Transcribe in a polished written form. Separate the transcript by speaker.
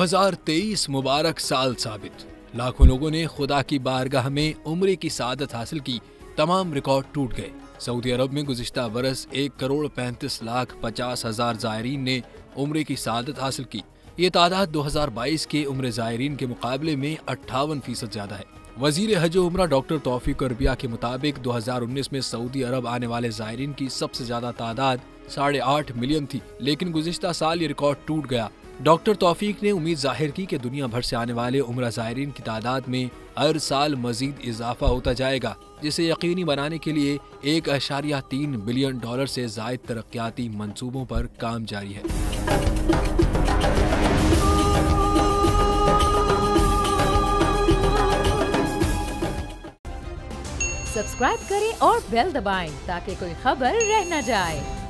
Speaker 1: 2023 मुबारक साल साबित। लाखों लोगों ने खुदा की बारगाह में उम्रे की सादत हासिल की। तमाम रिकॉर्ड टूट गए। सऊदी अरब में गुज़िश्ता बरस 1,35,50,000 ज़ायरीन ने उम्रे की सादत हासिल की। ये तादाद 2022 के उम्रे ज़ायरीन के मुकाबले में 58% ज्यादा है। वजीर हज उम्रा डॉक्टर तौफीक रबिया के मुताबिक 2019 में सऊदी अरब आने वाले ज़ायरीन की सबसे ज्यादा तादाद 8.5 मिलियन थी, लेकिन गुज़िश्ता साल ये रिकॉर्ड टूट गया। डॉक्टर तौफीक ने उम्मीद जाहिर की कि दुनिया भर से आने वाले उम्रा ज़ायरीन की तादाद में हर साल मजीद इजाफा होता जाएगा, जिसे यकीनी बनाने के लिए $1.3 बिलियन से ज़ायद तरक्याती मंसूबों पर काम जारी है।
Speaker 2: सब्सक्राइब करें और बेल दबाएं ताकि कोई खबर रह न जाए।